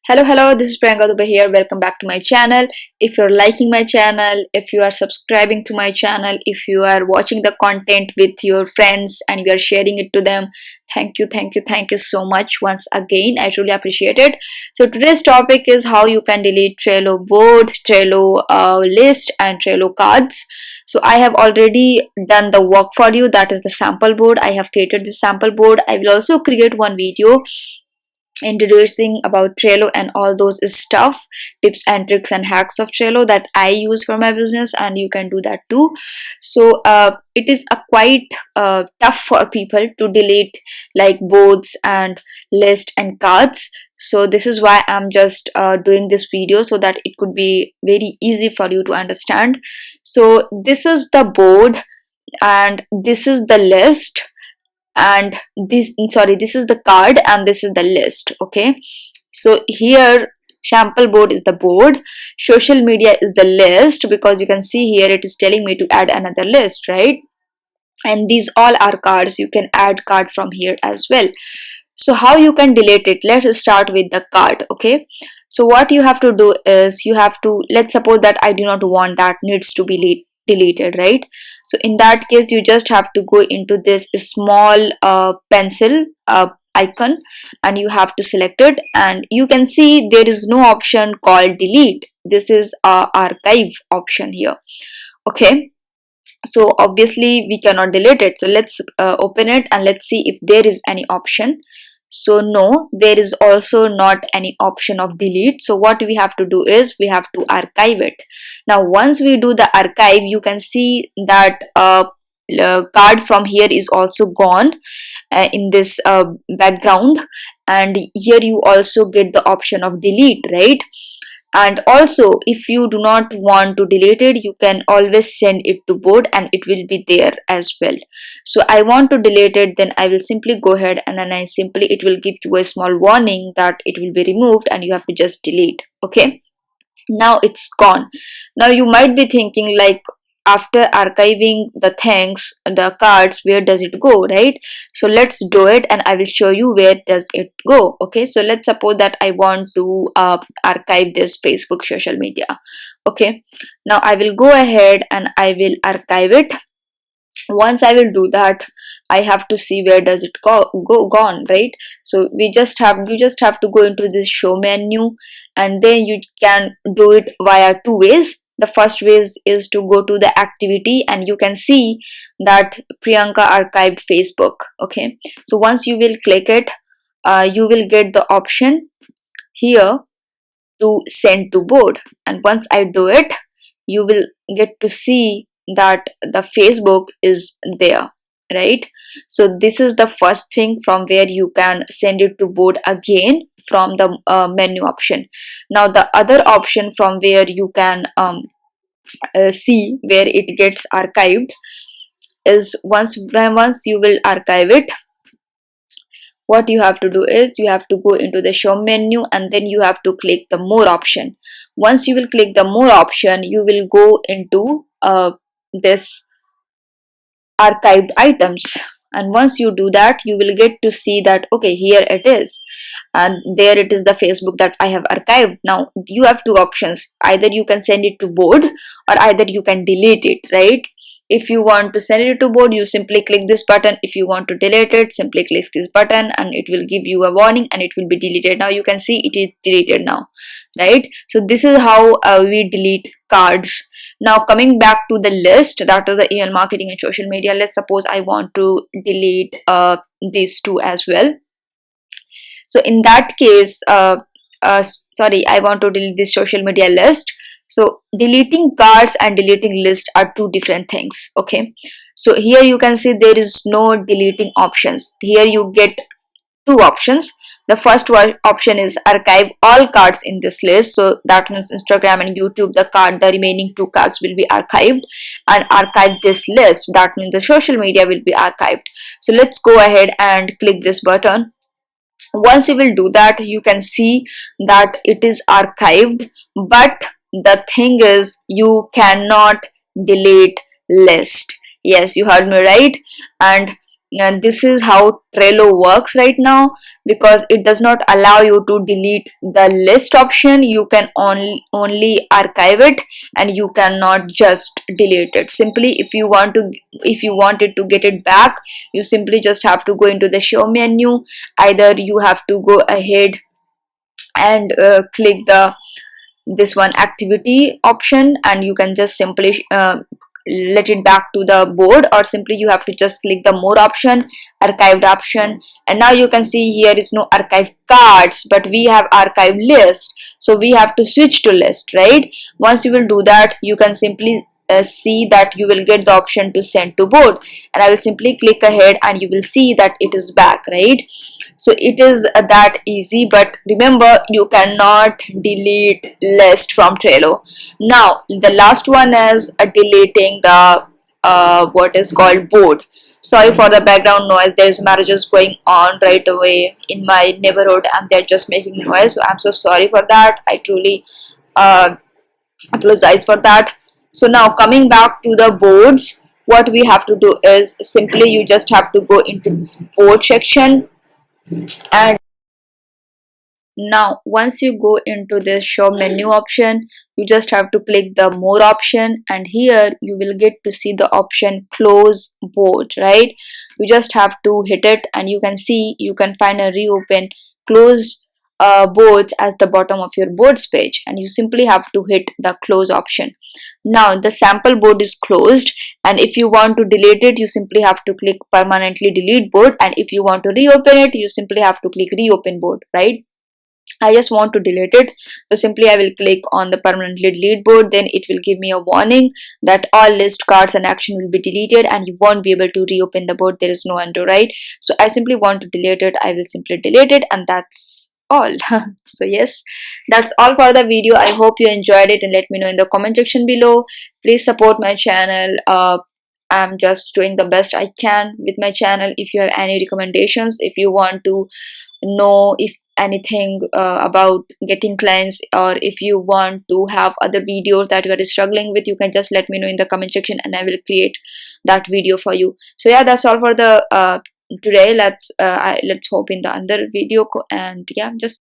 Hello, this is Priyanka Dubey here. Welcome back to my channel. If you're liking my channel, if you are subscribing to my channel, if you are watching the content with your friends and you are sharing it to them, thank you so much once again. I truly appreciate it. So today's topic is how you can delete Trello board, Trello list and Trello cards. So I have already done the work for you. That is the sample board. I have created the sample board. I will also create one video introducing about Trello and all those stuff, tips and tricks and hacks of Trello that I use for my business, and you can do that too. So it is a quite tough for people to delete like boards and list and cards. So this is why I'm just doing this video so that it could be very easy for you to understand. So this is the board and this is the list, and this is the card and this is the list. Okay, so here sample board is the board, social media is the list, because you can see here it is telling me to add another list, right? And these all are cards. You can add card from here as well. So how you can delete it? Let's start with the card. Okay, so what you have to do is you have to, let's suppose that I do not want that needs to be deleted, right? So in that case you just have to go into this small pencil icon and you have to select it, and you can see there is no option called delete. This is archive option here. Okay, so obviously we cannot delete it. So let's open it and let's see if there is any option. So no, there is also not any option of delete. So what we have to do is we have to archive it. Now once we do the archive, you can see that card from here is also gone in this background, and here you also get the option of delete, right? And also if you do not want to delete it, you can always send it to board and it will be there as well. So I want to delete it, then I will simply go ahead and then it will give you a small warning that it will be removed and you have to just delete. Okay, now it's gone. Now you might be thinking like, after archiving the things, the cards, where does it go, right? So let's do it and I will show you where does it go. Okay, so let's suppose that I want to archive this Facebook social media. Okay, now I will go ahead and I will archive it. Once I will do that, I have to see where does it gone, right? So you just have to go into this show menu, and then you can do it via two ways. The first way is to go to the activity and you can see that Priyanka archived Facebook. Okay, so once you will click it, you will get the option here to send to board, and once I do it, you will get to see that the Facebook is there, right? So this is the first thing from where you can send it to board again from the menu option. Now the other option from where you can see where it gets archived is once you will archive it, what you have to do is you have to go into the show menu and then you have to click the more option. Once you will click the more option, you will go into this archived items, and once you do that, you will get to see that okay, here it is, and there it is, the Facebook that I have archived. Now you have two options: either you can send it to board or either you can delete it, right? If you want to send it to board, you simply click this button. If you want to delete it, simply click this button and it will give you a warning and it will be deleted. Now you can see it is deleted now, right? So this is how we delete cards. Now coming back to the list, that is the email marketing and social media. Let's suppose I want to delete these two as well. So in that case, I want to delete this social media list. So deleting cards and deleting list are two different things. Okay, so here you can see there is no deleting options. Here you get two options. The first option is archive all cards in this list. So that means Instagram and YouTube, the remaining two cards will be archived, and archive this list. That means the social media will be archived. So let's go ahead and click this button. Once you will do that, you can see that it is archived, but the thing is you cannot delete list. Yes, you heard me right. And and this is how Trello works right now, because it does not allow you to delete the list option. You can only archive it, and you cannot just delete it. Simply, if you wanted to get it back, you simply just have to go into the show menu. Either you have to go ahead and click the this one activity option, and you can just simply let it back to the board, or simply you have to just click the more option, archived option. And now you can see here is no archive cards, but we have archive list, so we have to switch to list, right? Once you will do that, you can simply see that you will get the option to send to board, and I will simply click ahead and you will see that it is back, right? So it is that easy. But remember, you cannot delete list from Trello. Now the last one is deleting the what is called board. Sorry for the background noise, there's marriages going on right away in my neighborhood and they're just making noise, so I'm so sorry for that. I truly uh, apologize for that. So now coming back to the boards, what we have to do is simply you just have to go into this board section. And now once you go into this show menu option, you just have to click the more option, and here you will get to see the option close board, right? You just have to hit it, and you can see you can find a reopen closed boards as the bottom of your boards page, and you simply have to hit the close option. Now the sample board is closed, and if you want to delete it, you simply have to click permanently delete board, and if you want to reopen it, you simply have to click reopen board, right? I just want to delete it, so simply I will click on the permanently delete board. Then it will give me a warning that all list cards and action will be deleted and you won't be able to reopen the board. There is no undo, right? So I simply want to delete it. I will simply delete it, and that's all. So yes, that's all for the video. I hope you enjoyed it, and let me know in the comment section below. Please support my channel. I'm just doing the best I can with my channel. If you have any recommendations, if you want to know if anything about getting clients, or if you want to have other videos that you are struggling with, you can just let me know in the comment section and I will create that video for you. So yeah, that's all for the today. Let's hope in the other video, and yeah, just